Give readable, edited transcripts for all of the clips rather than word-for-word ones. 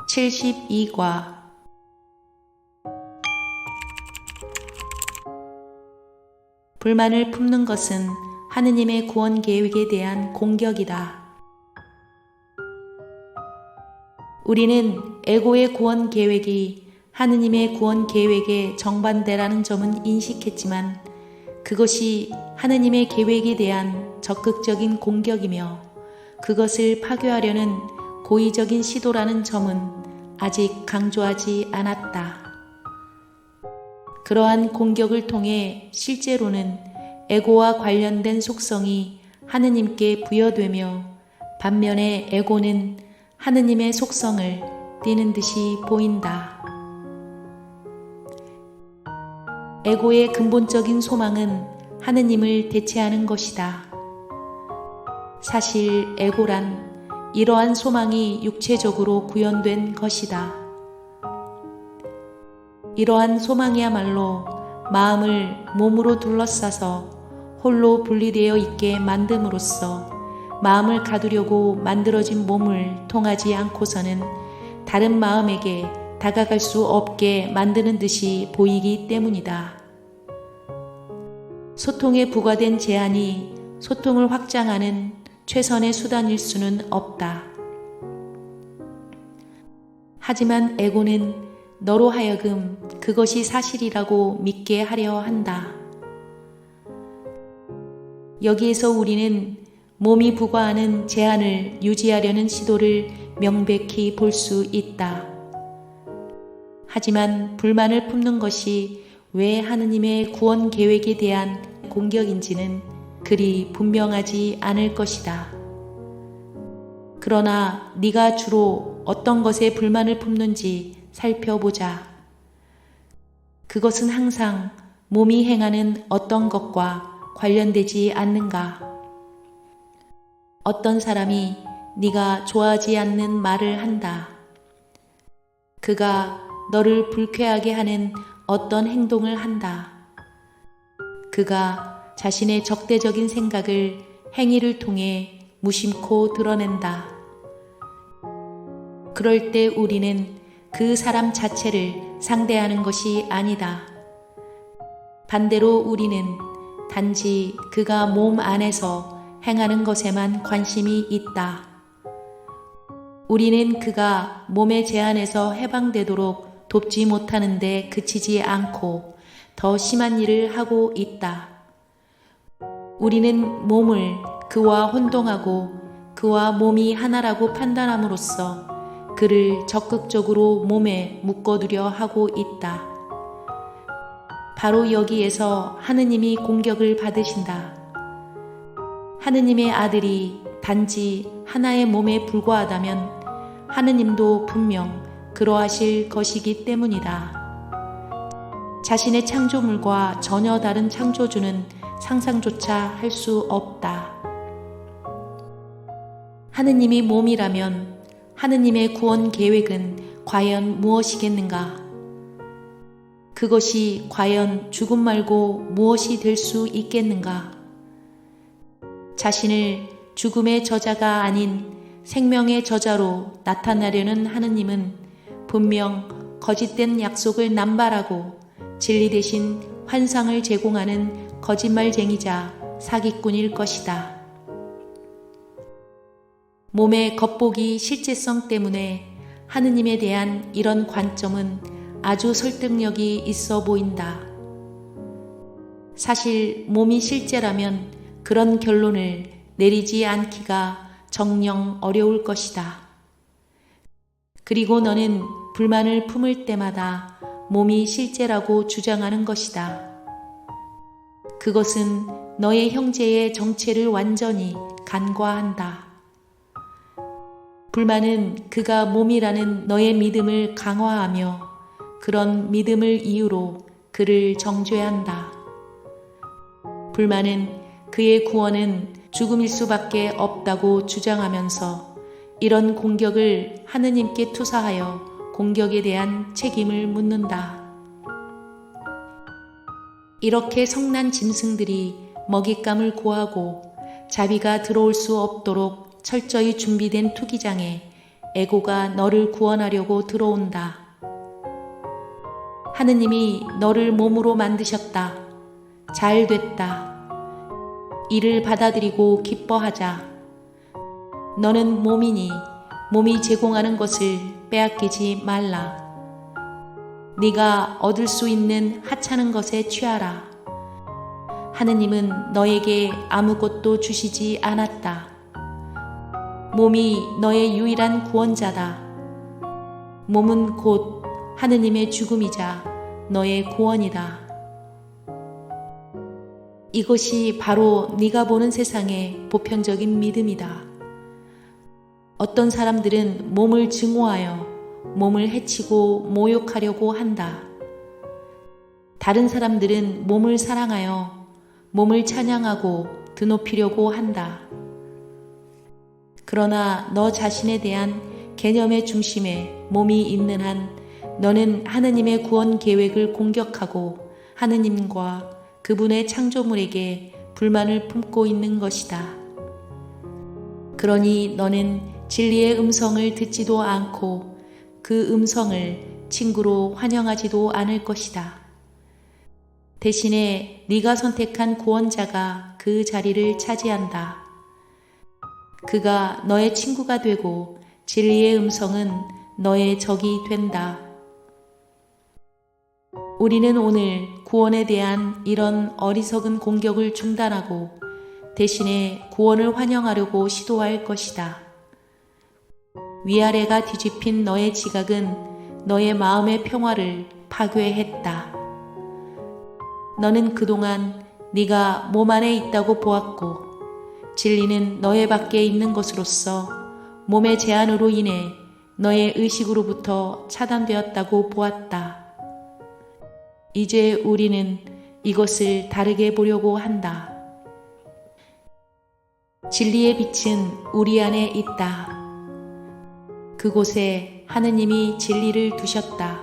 72과 불만을 품는 것은 하느님의 구원 계획에 대한 공격이다. 우리는 에고의 구원 계획이 하느님의 구원 계획에 정반대라는 점은 인식했지만 그것이 하느님의 계획에 대한 적극적인 공격이며 그것을 파괴하려는 고의적인 시도라는 점은 아직 강조하지 않았다. 그러한 공격을 통해 실제로는 에고와 관련된 속성이 하느님께 부여되며 반면에 에고는 하느님의 속성을 띠는 듯이 보인다. 에고의 근본적인 소망은 하느님을 대체하는 것이다. 사실 에고란 이러한 소망이 육체적으로 구현된 것이다. 이러한 소망이야말로 마음을 몸으로 둘러싸서 홀로 분리되어 있게 만듦으로써 마음을 가두려고 만들어진 몸을 통하지 않고서는 다른 마음에게 다가갈 수 없게 만드는 듯이 보이기 때문이다. 소통에 부과된 제한이 소통을 확장하는 최선의 수단일 수는 없다. 하지만 에고는 너로 하여금 그것이 사실이라고 믿게 하려 한다. 여기에서 우리는 몸이 부과하는 제한을 유지하려는 시도를 명백히 볼 수 있다. 하지만 불만을 품는 것이 왜 하느님의 구원 계획에 대한 공격인지는 그리 분명하지 않을 것이다. 그러나 네가 주로 어떤 것에 불만을 품는지 살펴보자. 그것은 항상 몸이 행하는 어떤 것과 관련되지 않는가? 어떤 사람이 네가 좋아하지 않는 말을 한다. 그가 너를 불쾌하게 하는 어떤 행동을 한다. 그가 자신의 적대적인 생각을 행위를 통해 무심코 드러낸다. 그럴 때 우리는 그 사람 자체를 상대하는 것이 아니다. 반대로 우리는 단지 그가 몸 안에서 행하는 것에만 관심이 있다. 우리는 그가 몸의 제한에서 해방되도록 돕지 못하는데 그치지 않고 더 심한 일을 하고 있다. 우리는 몸을 그와 혼동하고 그와 몸이 하나라고 판단함으로써 그를 적극적으로 몸에 묶어두려 하고 있다. 바로 여기에서 하느님이 공격을 받으신다. 하느님의 아들이 단지 하나의 몸에 불과하다면 하느님도 분명 그러하실 것이기 때문이다. 자신의 창조물과 전혀 다른 창조주는 상상조차 할 수 없다. 하느님이 몸이라면 하느님의 구원 계획은 과연 무엇이겠는가? 그것이 과연 죽음 말고 무엇이 될 수 있겠는가? 자신을 죽음의 저자가 아닌 생명의 저자로 나타나려는 하느님은 분명 거짓된 약속을 남발하고 진리 대신 환상을 제공하는 거짓말쟁이자 사기꾼일 것이다. 몸의 겉보기 실제성 때문에 하느님에 대한 이런 관점은 아주 설득력이 있어 보인다. 사실 몸이 실제라면 그런 결론을 내리지 않기가 정녕 어려울 것이다. 그리고 너는 불만을 품을 때마다 몸이 실제라고 주장하는 것이다. 그것은 너의 형제의 정체를 완전히 간과한다. 불만은 그가 몸이라는 너의 믿음을 강화하며 그런 믿음을 이유로 그를 정죄한다. 불만은 그의 구원은 죽음일 수밖에 없다고 주장하면서 이런 공격을 하느님께 투사하여 공격에 대한 책임을 묻는다. 이렇게 성난 짐승들이 먹잇감을 고하고 자비가 들어올 수 없도록 철저히 준비된 투기장에 에고가 너를 구원하려고 들어온다. 하느님이 너를 몸으로 만드셨다. 잘 됐다. 이를 받아들이고 기뻐하자. 너는 몸이니 몸이 제공하는 것을 빼앗기지 말라. 네가 얻을 수 있는 하찮은 것에 취하라. 하느님은 너에게 아무것도 주시지 않았다. 몸이 너의 유일한 구원자다. 몸은 곧 하느님의 죽음이자 너의 구원이다. 이것이 바로 네가 보는 세상의 보편적인 믿음이다. 어떤 사람들은 몸을 증오하여 몸을 해치고 모욕하려고 한다. 다른 사람들은 몸을 사랑하여 몸을 찬양하고 드높이려고 한다. 그러나 너 자신에 대한 개념의 중심에 몸이 있는 한 너는 하느님의 구원 계획을 공격하고 하느님과 그분의 창조물에게 불만을 품고 있는 것이다. 그러니 너는 진리의 음성을 듣지도 않고 그 음성을 친구로 환영하지도 않을 것이다. 대신에 네가 선택한 구원자가 그 자리를 차지한다. 그가 너의 친구가 되고 진리의 음성은 너의 적이 된다. 우리는 오늘 구원에 대한 이런 어리석은 공격을 중단하고 대신에 구원을 환영하려고 시도할 것이다. 위아래가 뒤집힌 너의 지각은 너의 마음의 평화를 파괴했다. 너는 그동안 네가 몸 안에 있다고 보았고 진리는 너의 밖에 있는 것으로서 몸의 제한으로 인해 너의 의식으로부터 차단되었다고 보았다. 이제 우리는 이것을 다르게 보려고 한다. 진리의 빛은 우리 안에 있다. 그곳에 하느님이 진리를 두셨다.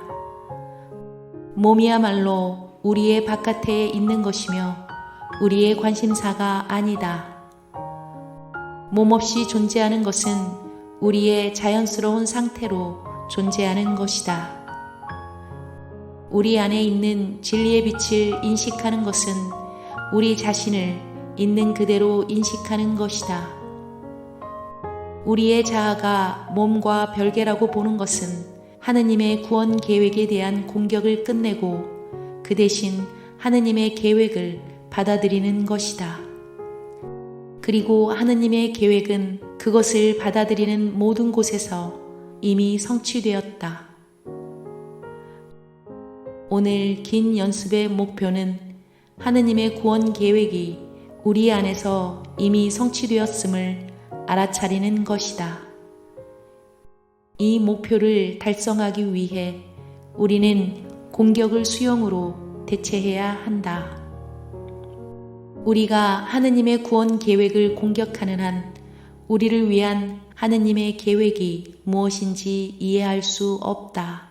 몸이야말로 우리의 바깥에 있는 것이며 우리의 관심사가 아니다. 몸 없이 존재하는 것은 우리의 자연스러운 상태로 존재하는 것이다. 우리 안에 있는 진리의 빛을 인식하는 것은 우리 자신을 있는 그대로 인식하는 것이다. 우리의 자아가 몸과 별개라고 보는 것은 하느님의 구원 계획에 대한 공격을 끝내고 그 대신 하느님의 계획을 받아들이는 것이다. 그리고 하느님의 계획은 그것을 받아들이는 모든 곳에서 이미 성취되었다. 오늘 긴 연습의 목표는 하느님의 구원 계획이 우리 안에서 이미 성취되었음을 알아차리는 것이다. 이 목표를 달성하기 위해 우리는 공격을 수용으로 대체해야 한다. 우리가 하느님의 구원 계획을 공격하는 한 우리를 위한 하느님의 계획이 무엇인지 이해할 수 없다.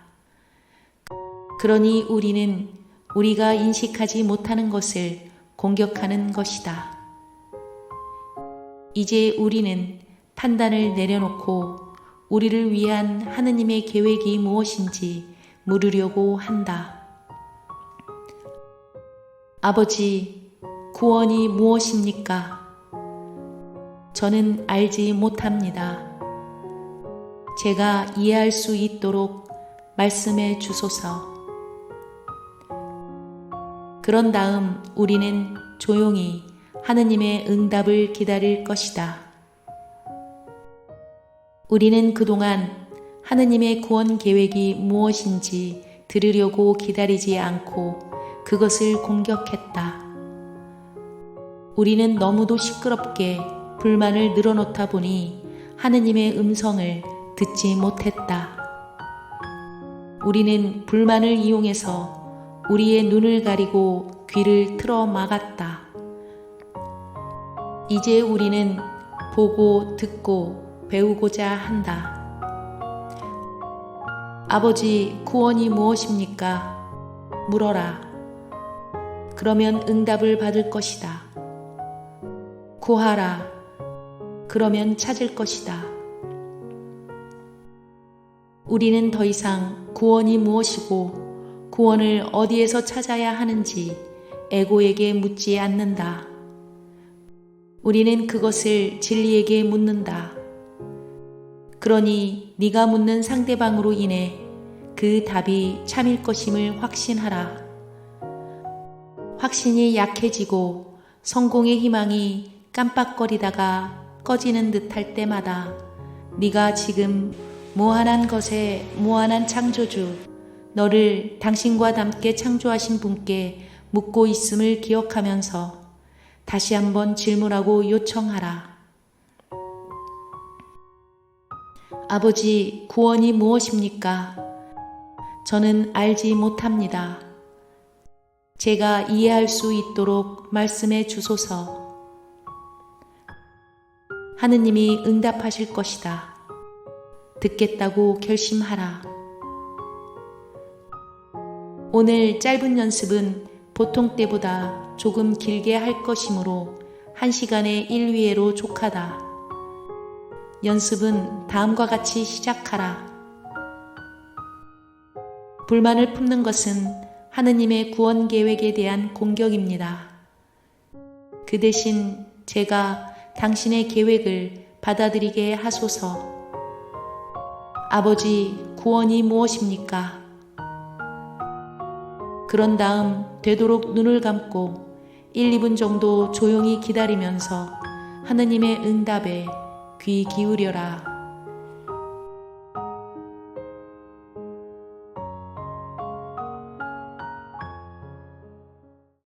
그러니 우리는 우리가 인식하지 못하는 것을 공격하는 것이다. 이제 우리는 판단을 내려놓고 우리를 위한 하느님의 계획이 무엇인지 물으려고 한다. 아버지, 구원이 무엇입니까? 저는 알지 못합니다. 제가 이해할 수 있도록 말씀해 주소서. 그런 다음 우리는 조용히 하느님의 응답을 기다릴 것이다. 우리는 그동안 하느님의 구원 계획이 무엇인지 들으려고 기다리지 않고 그것을 공격했다. 우리는 너무도 시끄럽게 불만을 늘어놓다 보니 하느님의 음성을 듣지 못했다. 우리는 불만을 이용해서 우리의 눈을 가리고 귀를 틀어 막았다. 이제 우리는 보고 듣고 배우고자 한다. 아버지, 구원이 무엇입니까? 물어라. 그러면 응답을 받을 것이다. 구하라. 그러면 찾을 것이다. 우리는 더 이상 구원이 무엇이고 구원을 어디에서 찾아야 하는지 에고에게 묻지 않는다. 우리는 그것을 진리에게 묻는다. 그러니 네가 묻는 상대방으로 인해 그 답이 참일 것임을 확신하라. 확신이 약해지고 성공의 희망이 깜빡거리다가 꺼지는 듯할 때마다 네가 지금 무한한 것의 무한한 창조주, 너를 당신과 함께 창조하신 분께 묻고 있음을 기억하면서 다시 한번 질문하고 요청하라. 아버지, 구원이 무엇입니까? 저는 알지 못합니다. 제가 이해할 수 있도록 말씀해 주소서. 하느님이 응답하실 것이다. 듣겠다고 결심하라. 오늘 짧은 연습은 보통 때보다 조금 길게 할 것이므로 1시간의 1위에로 족하다. 연습은 다음과 같이 시작하라. 불만을 품는 것은 하느님의 구원 계획에 대한 공격입니다. 그 대신 제가 당신의 계획을 받아들이게 하소서. 아버지, 구원이 무엇입니까? 그런 다음 되도록 눈을 감고 1, 2분 정도 조용히 기다리면서 하느님의 응답에 귀 기울여라.